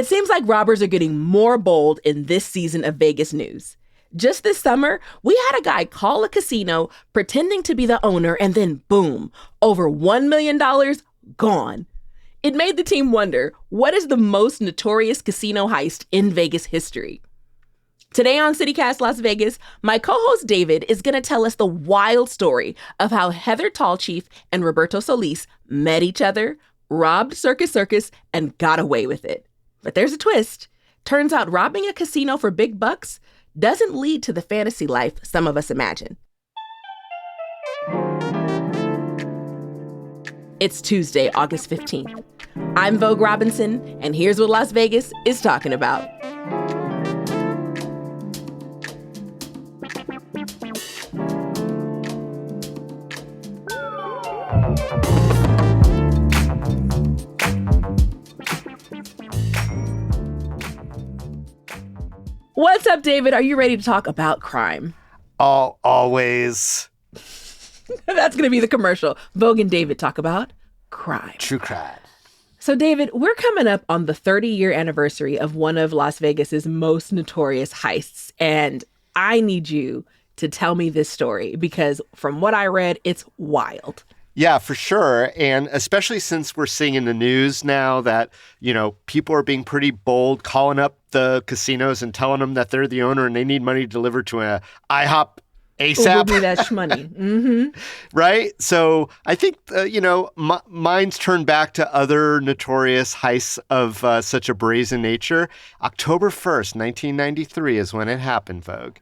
It seems like robbers are getting more bold in this season of Vegas news. Just this summer, we had a guy call a casino pretending to be the owner, and then boom, over $1 million gone. It made the team wonder, what is the most notorious casino heist in Vegas history? Today on CityCast Las Vegas, my co-host David is going to tell us the wild story of how Heather Tallchief and Roberto Solis met each other, robbed Circus Circus, and got away with it. But there's a twist. Turns out robbing a casino for big bucks doesn't lead to the fantasy life some of us imagine. It's Tuesday, August 15th. I'm Vogue Robinson, and here's what Las Vegas is talking about. What's up, David? Are you ready to talk about crime? Always. That's going to be the commercial. Vogue and David talk about crime. True crime. So, David, we're coming up on the 30-year anniversary of one of Las Vegas's most notorious heists. And I need you to tell me this story because from what I read, it's wild. Yeah, for sure. And especially since we're seeing in the news now that, people are being pretty bold, calling up the casinos and telling them that they're the owner and they need money delivered to a IHOP ASAP. Give me that shmoney. Mm-hmm. Right? So I think, minds turn back to other notorious heists of such a brazen nature. October 1st, 1993 is when it happened, Vogue.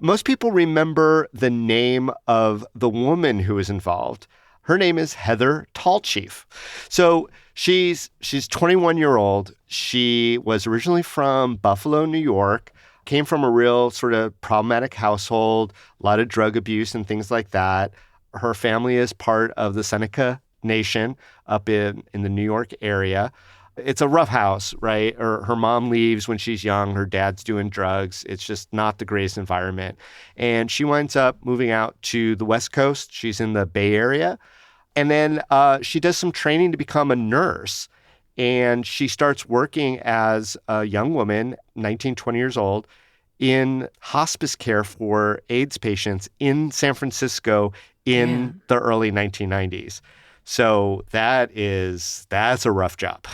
Most people remember the name of the woman who was involved. Her name is Heather Tallchief. So she's 21-year-old. She was originally from Buffalo, New York, came from a real sort of problematic household, a lot of drug abuse and things like that. Her family is part of the Seneca Nation up in the New York area. It's a rough house, right? Her mom leaves when she's young. Her dad's doing drugs. It's just not the greatest environment. And she winds up moving out to the West Coast. She's in the Bay Area. And then she does some training to become a nurse. And she starts working as a young woman, 19, 20 years old, in hospice care for AIDS patients in San Francisco in the early 1990s. So that's a rough job.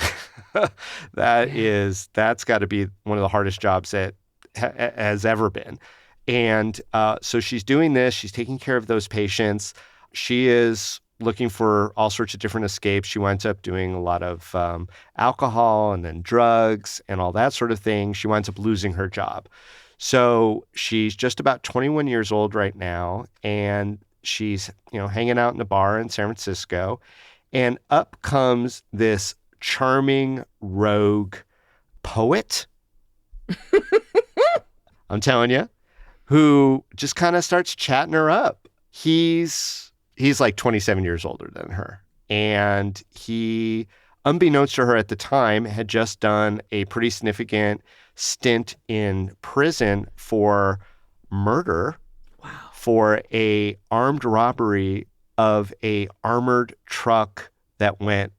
That's got to be one of the hardest jobs that has ever been. And so she's doing this. She's taking care of those patients. She is looking for all sorts of different escapes. She winds up doing a lot of alcohol and then drugs and all that sort of thing. She winds up losing her job. So she's just about 21 years old right now, and she's hanging out in a bar in San Francisco, and up comes this charming rogue poet. I'm telling you, who just kind of starts chatting her up. He's like 27 years older than her. And he, unbeknownst to her at the time, had just done a pretty significant stint in prison for murder. Wow. For a armed robbery of a armored truck that went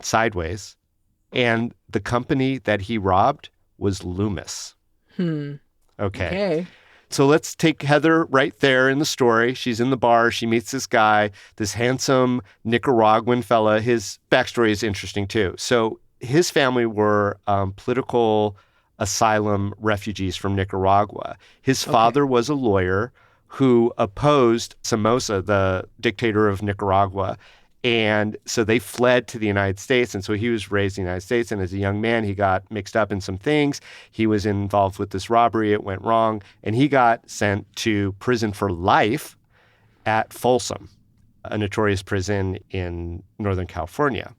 sideways. And the company that he robbed was Loomis. Okay. So let's take Heather right there in the story. She's in the bar. She meets this guy, this handsome Nicaraguan fella. His backstory is interesting, too. So his family were political asylum refugees from Nicaragua. His father was a lawyer who opposed Somoza, the dictator of Nicaragua. And so they fled to the United States. And so he was raised in the United States. And as a young man, he got mixed up in some things. He was involved with this robbery. It went wrong. And he got sent to prison for life at Folsom, a notorious prison in Northern California.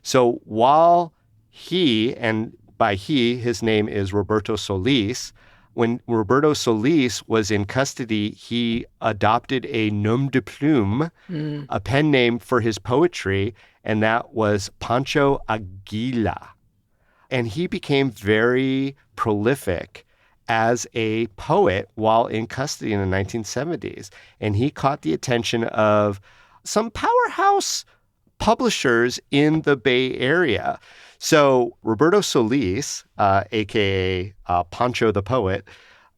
So while he, and by he, his name is Roberto Solis, when Roberto Solis was in custody, he adopted a nom de plume, a pen name for his poetry, and that was Pancho Aguila. And he became very prolific as a poet while in custody in the 1970s. And he caught the attention of some powerhouse publishers in the Bay Area. So Roberto Solis, a.k.a. Pancho the Poet,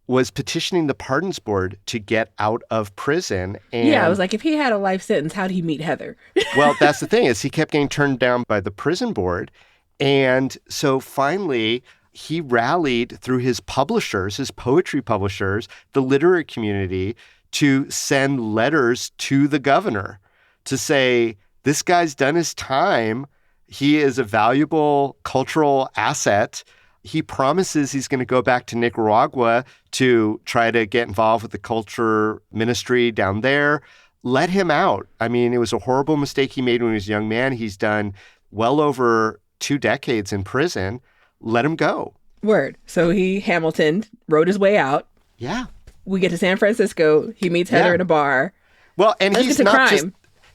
was petitioning the Pardons Board to get out of prison. Yeah, I was And, like, if he had a life sentence, how'd he meet Heather? well, that's the thing is he kept getting turned down by the prison board. And so finally, he rallied through his publishers, his poetry publishers, the literary community, to send letters to the governor to say, this guy's done his time. He is a valuable cultural asset. He promises he's going to go back to Nicaragua to try to get involved with the culture ministry down there. Let him out. I mean, it was a horrible mistake he made when he was a young man. He's done well over 2 decades in prison. Let him go. Word. So Hamilton, rode his way out. Yeah. We get to San Francisco. He meets Heather in a bar. Well, and Let's he's get to not crime. just...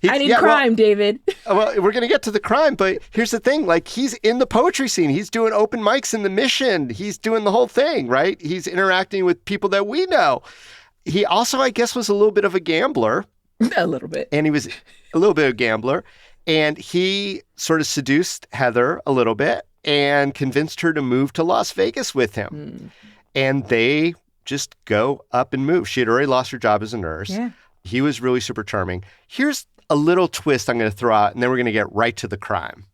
I need crime, David. Well, we're going to get to the crime, but here's the thing. Like, he's in the poetry scene. He's doing open mics in the Mission. He's doing the whole thing, right? He's interacting with people that we know. He also, I guess, was a little bit of a gambler. A little bit. And he was a little bit of a gambler. And he sort of seduced Heather a little bit and convinced her to move to Las Vegas with him. And they just go up and move. She had already lost her job as a nurse. Yeah. He was really super charming. Here's a little twist I'm going to throw out, and then we're going to get right to the crime.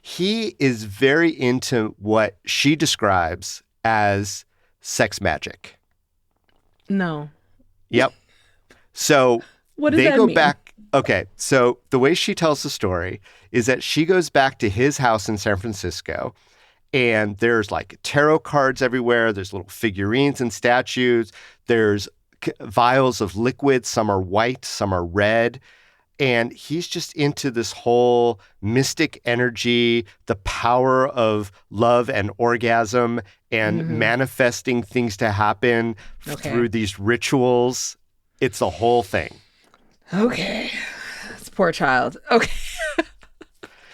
He is very into what she describes as sex magic. No. Yep. So what does they that go mean? back. Okay. So the way she tells the story is that she goes back to his house in San Francisco, and there's like tarot cards everywhere. There's little figurines and statues. There's vials of liquid. Some are white, some are red. And he's just into this whole mystic energy, the power of love and orgasm and manifesting things to happen through these rituals. It's a whole thing. Okay. This poor child. Okay.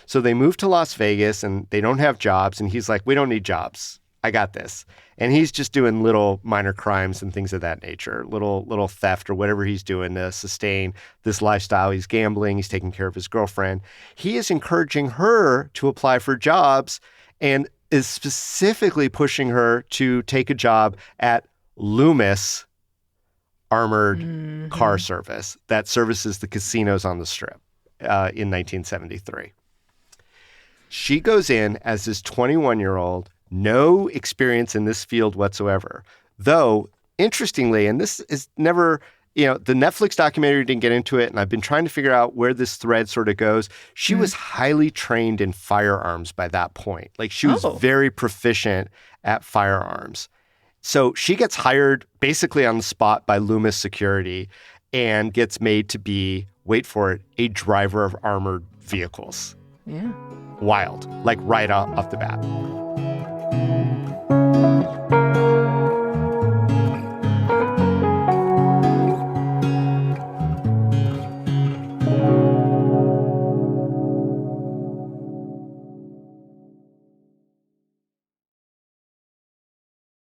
So they move to Las Vegas and they don't have jobs. And he's like, we don't need jobs. I got this. And he's just doing little minor crimes and things of that nature, little theft or whatever he's doing to sustain this lifestyle. He's gambling. He's taking care of his girlfriend. He is encouraging her to apply for jobs and is specifically pushing her to take a job at Loomis Armored Car Service that services the casinos on the Strip in 1973. She goes in as this 21-year-old, no experience in this field whatsoever. Though, interestingly, and this is never, the Netflix documentary didn't get into it, and I've been trying to figure out where this thread sort of goes. She was highly trained in firearms by that point. Like, she was very proficient at firearms. So she gets hired basically on the spot by Loomis Security and gets made to be, wait for it, a driver of armored vehicles. Yeah. Wild, like right off the bat.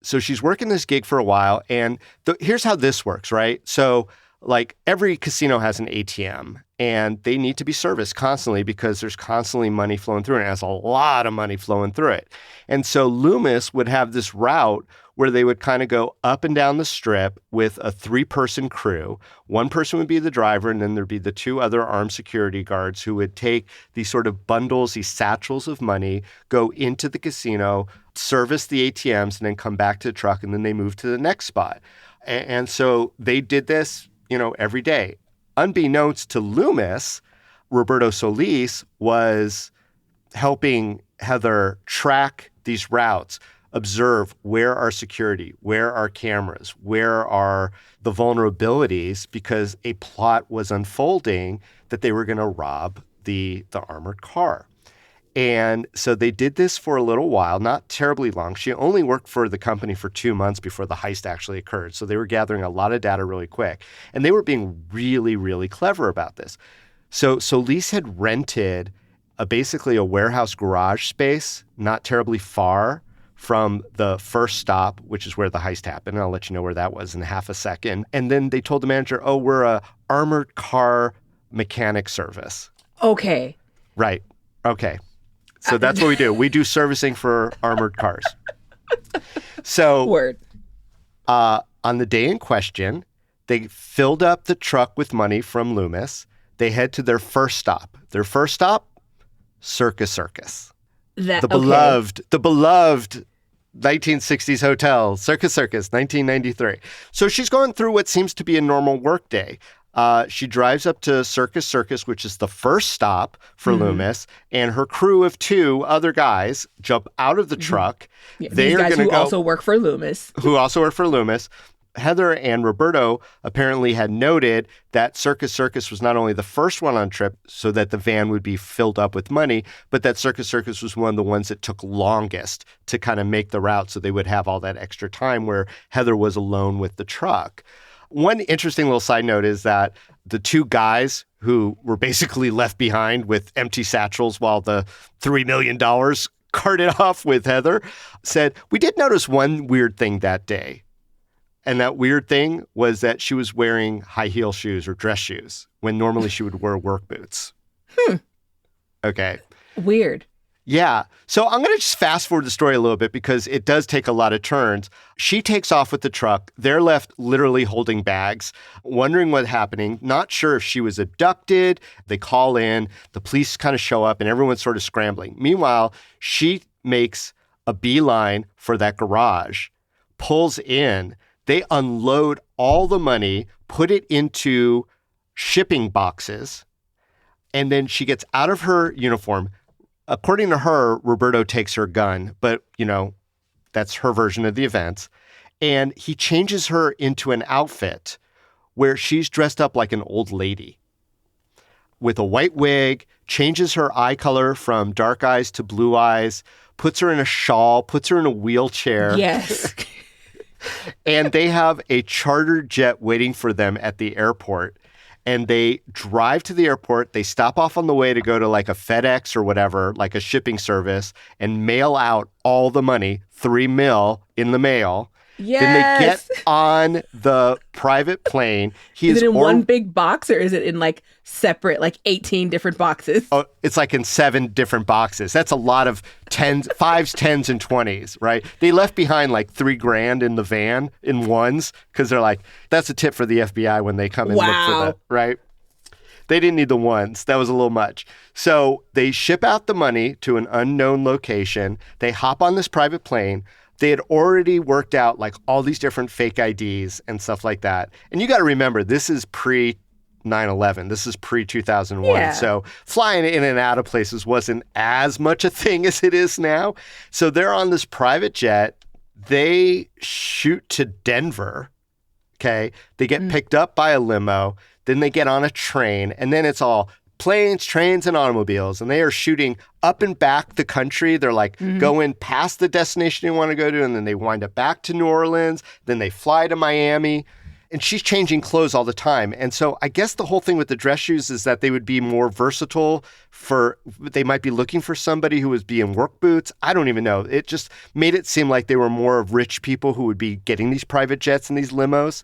So she's working this gig for a while, and here's how this works, right? So like every casino has an ATM, and they need to be serviced constantly because there's constantly money flowing through it. And it has a lot of money flowing through it. And so Loomis would have this route where they would kind of go up and down the strip with a 3-person crew. One person would be the driver, and then there'd be the 2 other armed security guards who would take these sort of bundles, these satchels of money, go into the casino, service the ATMs, and then come back to the truck, and then they move to the next spot. And so they did this, every day. Unbeknownst to Loomis, Roberto Solis was helping Heather track these routes, observe where are security, where are cameras, where are the vulnerabilities, because a plot was unfolding that they were going to rob the armored car. And so they did this for a little while, not terribly long. She only worked for the company for 2 months before the heist actually occurred. So they were gathering a lot of data really quick. And they were being really, really clever about this. So Solis had rented basically a warehouse garage space not terribly far from the first stop, which is where the heist happened. And I'll let you know where that was in half a second. And then they told the manager, we're a armored car mechanic service. Okay. Right. Okay. So that's what we do. We do servicing for armored cars. So Word. on the day in question, they filled up the truck with money from Loomis. They head to their first stop. Their first stop, Circus Circus. The beloved 1960s hotel, Circus Circus, 1993. So she's going through what seems to be a normal work day. She drives up to Circus Circus, which is the first stop for Loomis, and her crew of 2 other guys jump out of the truck. Yeah, these guys who also work for Loomis. Heather and Roberto apparently had noted that Circus Circus was not only the first one on trip so that the van would be filled up with money, but that Circus Circus was one of the ones that took longest to kind of make the route so they would have all that extra time where Heather was alone with the truck. One interesting little side note is that the 2 guys who were basically left behind with empty satchels while the $3 million carted off with Heather said, "We did notice one weird thing that day. And that weird thing was that she was wearing high heel shoes or dress shoes when normally she would wear work boots." Okay. Weird. Yeah. So I'm going to just fast forward the story a little bit because it does take a lot of turns. She takes off with the truck. They're left literally holding bags, wondering what's happening, not sure if she was abducted. They call in, the police kind of show up, and everyone's sort of scrambling. Meanwhile, she makes a beeline for that garage, pulls in. They unload all the money, put it into shipping boxes, and then she gets out of her uniform. According to her, Roberto takes her gun, but, that's her version of the events. And he changes her into an outfit where she's dressed up like an old lady with a white wig, changes her eye color from dark eyes to blue eyes, puts her in a shawl, puts her in a wheelchair. Yes. And they have a charter jet waiting for them at the airport. And they drive to the airport. They stop off on the way to go to like a FedEx or whatever, like a shipping service, and mail out all the money, $3 million in the mail. Yes. Then they get on the private plane. Is it in one big box or is it in like separate, like 18 different boxes? Oh, it's like in 7 different boxes. That's a lot of 10s, 5s, 10s, and 20s, right? They left behind like $3,000 in the van in ones because they're like, that's a tip for the FBI when they come and look for that, right? They didn't need the ones. That was a little much. So they ship out the money to an unknown location. They hop on this private plane. They had already worked out like all these different fake IDs and stuff like that. And you got to remember, this is pre 9/11. This is pre 2001. Yeah. So flying in and out of places wasn't as much a thing as it is now. So they're on this private jet. They shoot to Denver. Okay. They get picked up by a limo. Then they get on a train. And then it's all planes, trains, and automobiles, and they are shooting up and back the country. They're like going past the destination you want to go to, and then they wind up back to New Orleans. Then they fly to Miami, and she's changing clothes all the time. And so I guess the whole thing with the dress shoes is that they would be more versatile they might be looking for somebody who would be in work boots. I don't even know. It just made it seem like they were more of rich people who would be getting these private jets and these limos.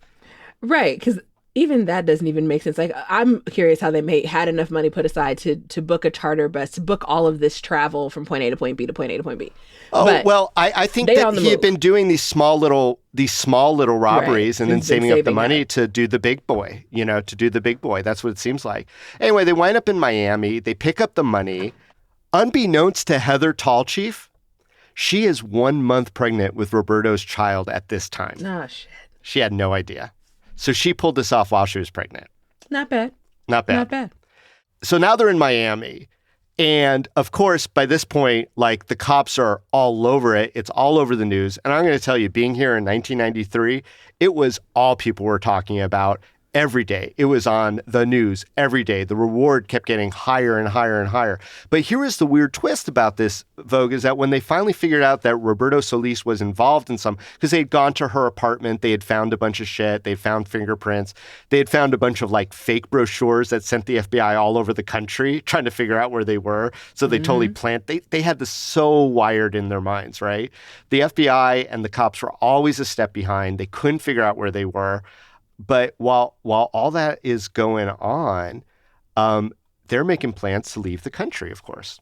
Right, because even that doesn't even make sense. Like, I'm curious how they had enough money put aside to book a charter bus, to book all of this travel from point A to point B to point A to point B. Oh, but well, I think that he had been doing these small little robberies, right, and then saving up the money to do the big boy, to do the big boy. That's what it seems like. Anyway, they wind up in Miami. They pick up the money. Unbeknownst to Heather Tallchief, she is 1 month pregnant with Roberto's child at this time. Oh, shit. She had no idea. So she pulled this off while she was pregnant. Not bad. Not bad. Not bad. So now they're in Miami. And of course, by this point, like the cops are all over it. It's all over the news. And I'm going to tell you, being here in 1993, it was all people were talking about every day. It was on the news every day. The reward kept getting higher and higher and higher. But here is the weird twist about this, Vogue, is that when they finally figured out that Roberto Solis was involved in because they had gone to her apartment, they had found a bunch of shit, they had found fingerprints, they had found a bunch of like fake brochures that sent the FBI all over the country trying to figure out where they were. So they totally they had this so wired in their minds, right? The FBI and the cops were always a step behind. They couldn't figure out where they were. But while all that is going on, they're making plans to leave the country, of course.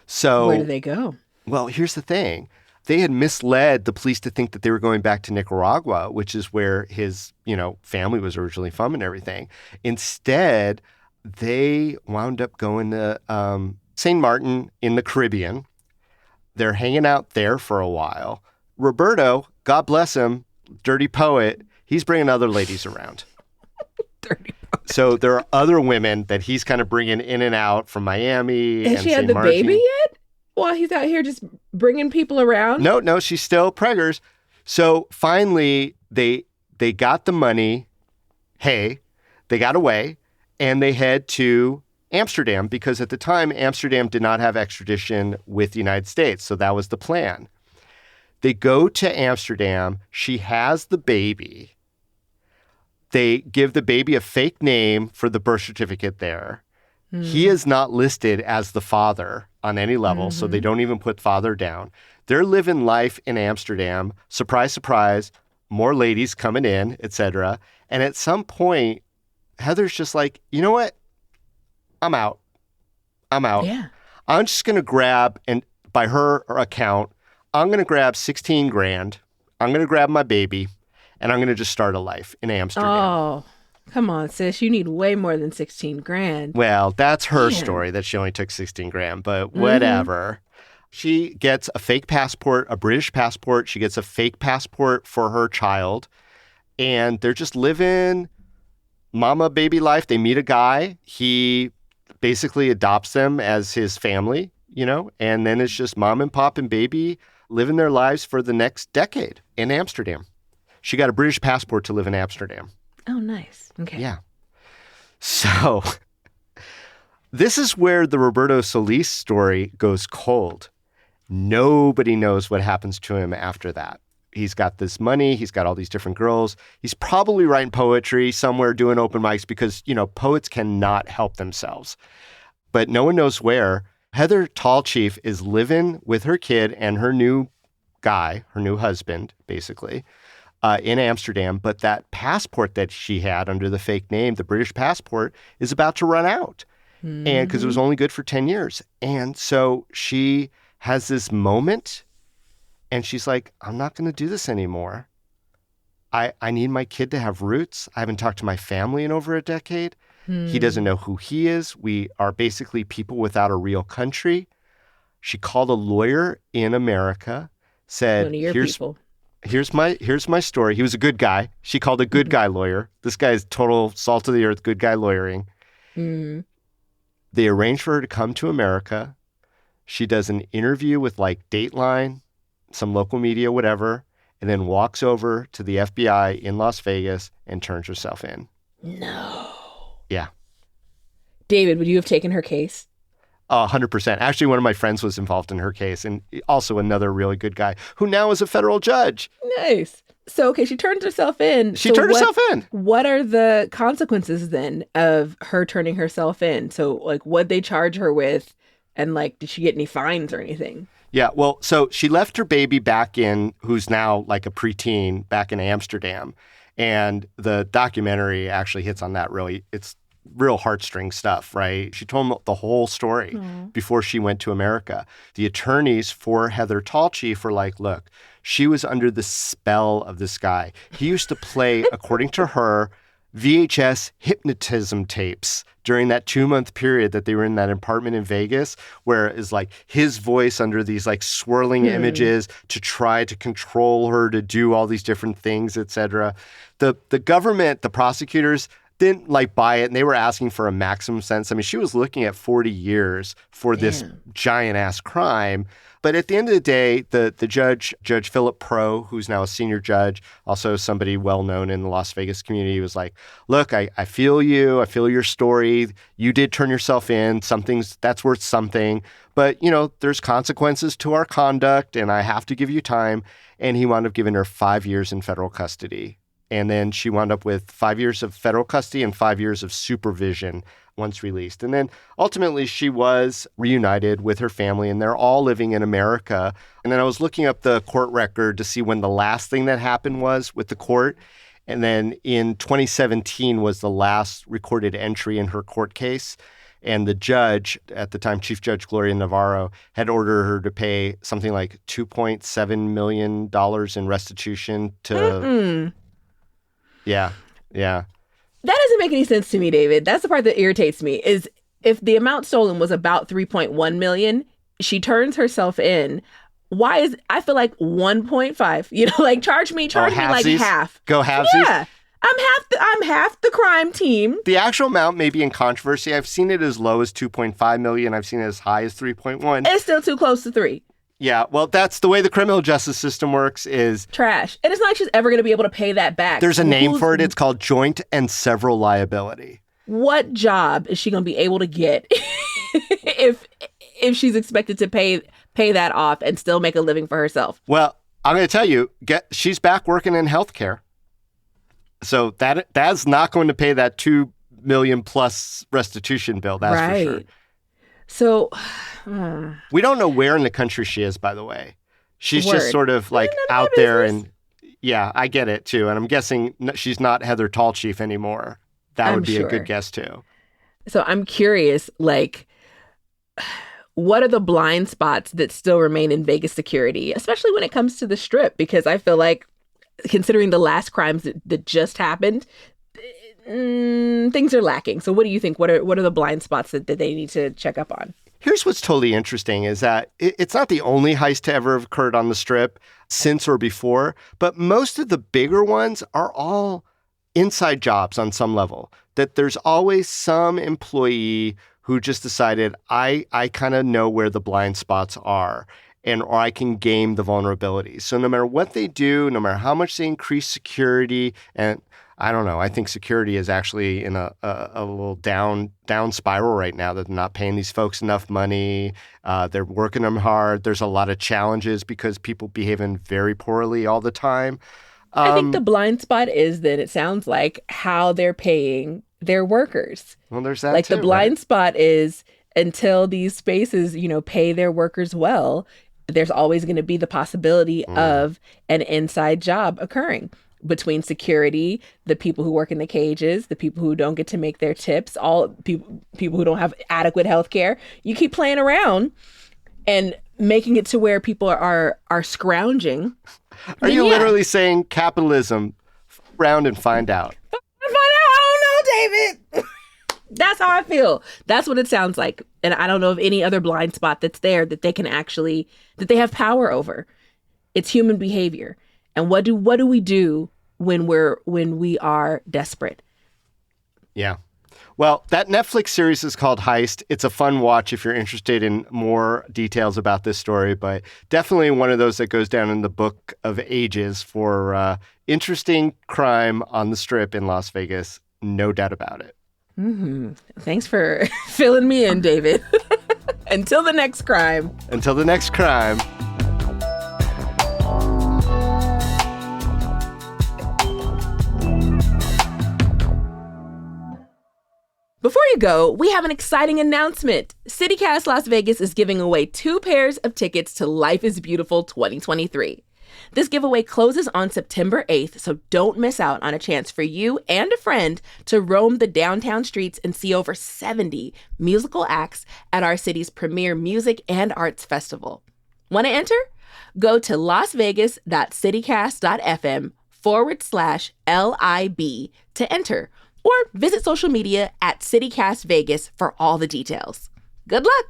Where do So, they go? well, here's the thing. They had misled the police to think that they were going back to Nicaragua, which is where his, family was originally from and everything. Instead, they wound up going to St. Martin in the Caribbean. They're hanging out there for a while. Roberto, God bless him, dirty poet, he's bringing other ladies around. Dirty. So there are other women that he's kind of bringing in and out from Miami Has and she had St. the Martin. baby yet? While he's out here just bringing people around? No, she's still preggers. So finally, they got the money. Hey, they got away, and they head to Amsterdam because at the time, Amsterdam did not have extradition with the United States. So that was the plan. They go to Amsterdam. She has the baby. They give the baby a fake name for the birth certificate there. He is not listed as the father on any level, so they don't even put father down. They're living life in Amsterdam. Surprise, surprise, more ladies coming in, etc. And at some point, Heather's just like, you know what? I'm out. Yeah. I'm just going to grab, and by her account, I'm going to grab 16 grand. I'm going to grab my baby, and I'm going to just start a life in Amsterdam. Oh, come on, sis. You need way more than 16 grand. Well, that's her Man. story that she only took 16 grand, but whatever. She gets a fake passport, a British passport. She gets a fake passport for her child, and they're just living mama baby life. They meet a guy. He basically adopts them as his family, and then it's just mom and pop and baby living their lives for the next decade in Amsterdam. She got a British passport to live in Amsterdam. Oh, nice. Okay. Yeah. So this is where the Roberto Solis story goes cold. Nobody knows what happens to him after that. He's got this money. He's got all these different girls. He's probably writing poetry somewhere, doing open mics because, poets cannot help themselves. But no one knows where. Heather Tallchief is living with her kid and her new guy, her new husband, basically, in Amsterdam. But that passport that she had under the fake name, the British passport, is about to run out. And because it was only good for 10 years. And so she has this moment and she's like, I'm not going to do this anymore. I need my kid to have roots. I haven't talked to my family in over a decade. He doesn't know who he is. We are basically people without a real country. She called a lawyer in America, said, One of your people. Here's my story. He was a good guy. She called a good guy lawyer. This guy is total salt of the earth, good guy lawyering. They arranged for her to come to America. She does an interview with Dateline, some local media, whatever, and then walks over to the FBI in Las Vegas and turns herself in. No. Yeah. David, would you have taken her case? 100%. Actually, one of my friends was involved in her case, and also another really good guy who now is a federal judge. Nice. So, okay, she turned herself in. She turned herself in. What are the consequences then of her turning herself in? So, what'd they charge her with? And, did she get any fines or anything? Yeah, well, so she left her baby back in, who's now a preteen, back in Amsterdam. And the documentary actually hits on that really. It's real heartstring stuff, right? She told him the whole story before she went to America. The attorneys for Heather Tallchief were like, look, she was under the spell of this guy. He used to play, according to her, VHS hypnotism tapes during that 2-month period that they were in that apartment in Vegas, where it is his voice under these swirling images to try to control her to do all these different things, etc. The government, the prosecutors, didn't buy it, and they were asking for a maximum sentence. I mean, she was looking at 40 years for this giant ass crime. But at the end of the day, the Judge Philip Pro, who's now a senior judge, also somebody well known in the Las Vegas community, was like, look, I feel you. I feel your story. You did turn yourself in. That's worth something. But, there's consequences to our conduct, and I have to give you time. And he wound up giving her 5 years in federal custody. And then she wound up with 5 years of federal custody and 5 years of supervision once released. And then ultimately she was reunited with her family, and they're all living in America. And then I was looking up the court record to see when the last thing that happened was with the court. And then in 2017 was the last recorded entry in her court case. And the judge, at the time, Chief Judge Gloria Navarro, had ordered her to pay something like $2.7 million in restitution to... Mm-mm. Yeah, yeah. That doesn't make any sense to me, David. That's the part that irritates me, is if the amount stolen was about 3.1 million, she turns herself in. Why is, I feel like 1.5, like charge me like half. Go halvesies? Yeah. I'm half the crime team. The actual amount may be in controversy. I've seen it as low as 2.5 million. I've seen it as high as 3.1. It's still too close to 3. Yeah, well, that's the way the criminal justice system works, is trash. And it's not like she's ever going to be able to pay that back. There's a name for it. It's called joint and several liability. What job is she going to be able to get if she's expected to pay that off and still make a living for herself? Well, I'm going to tell you, she's back working in healthcare. So that's not going to pay that $2 million plus restitution bill. That's right. for sure. So we don't know where in the country she is, by the way. She's Word. just sort of like out there, and yeah, I get it too. And I'm guessing she's not Heather Tallchief anymore. That would be a good guess too. So I'm curious, like, what are the blind spots that still remain in Vegas security, especially when it comes to the Strip? Because I feel like, considering the last crimes that just happened, things are lacking. So what do you think? What are the blind spots that they need to check up on? Here's what's totally interesting is that it's not the only heist to ever have occurred on the Strip since or before, but most of the bigger ones are all inside jobs on some level. That there's always some employee who just decided, I kind of know where the blind spots are, or I can game the vulnerabilities. So no matter what they do, no matter how much they increase security, and I don't know, I think security is actually in a little down spiral right now. They're not paying these folks enough money. They're working them hard. There's a lot of challenges because people behaving very poorly all the time. I think the blind spot is that it sounds like how they're paying their workers. Well, there's that like too, the blind right? spot is until these spaces, pay their workers well, there's always going to be the possibility of an inside job occurring between security, the people who work in the cages, the people who don't get to make their tips, all people who don't have adequate health care. You keep playing around and making it to where people are scrounging. Are you literally saying capitalism, round and find out? I don't know, David. That's how I feel. That's what it sounds like. And I don't know of any other blind spot that's there that they can actually, that they have power over. It's human behavior. And what do we do when we are desperate? Yeah. Well, that Netflix series is called Heist. It's a fun watch if you're interested in more details about this story, but definitely one of those that goes down in the book of ages for interesting crime on the Strip in Las Vegas. No doubt about it. Mm-hmm. Thanks for filling me in, David. Until the next crime. Until the next crime. Before you go, we have an exciting announcement. CityCast Las Vegas is giving away 2 pairs of tickets to Life is Beautiful 2023. This giveaway closes on September 8th, so don't miss out on a chance for you and a friend to roam the downtown streets and see over 70 musical acts at our city's premier music and arts festival. Want to enter? Go to lasvegas.fm/LIB to enter, or visit social media at CityCast Vegas for all the details. Good luck!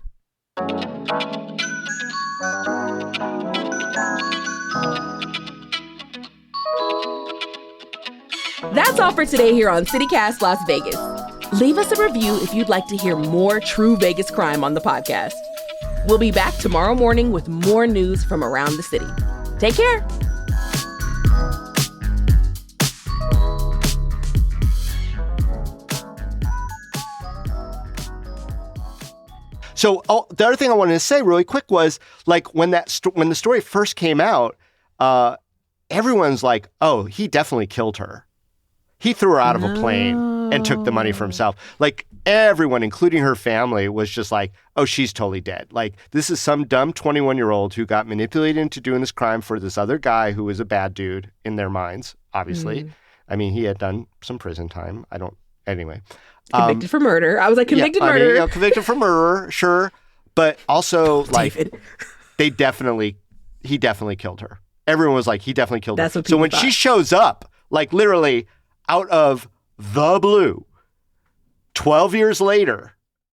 That's all for today here on CityCast Las Vegas. Leave us a review if you'd like to hear more true Vegas crime on the podcast. We'll be back tomorrow morning with more news from around the city. Take care. So the other thing I wanted to say really quick was, like, when the story first came out, everyone's like, oh, he definitely killed her. He threw her out of a plane and took the money for himself. Like, everyone, including her family, was just like, oh, she's totally dead. Like, this is some dumb 21-year-old who got manipulated into doing this crime for this other guy who was a bad dude in their minds, obviously. I mean, he had done some prison time. I don't Anyway. Convicted for murder. I was like, convicted I murder. mean, convicted for murder, sure. But also, like, David. he definitely killed her. Everyone was like, he definitely killed That's her. what So people when thought. she shows up, like literally out of the blue, 12 years later,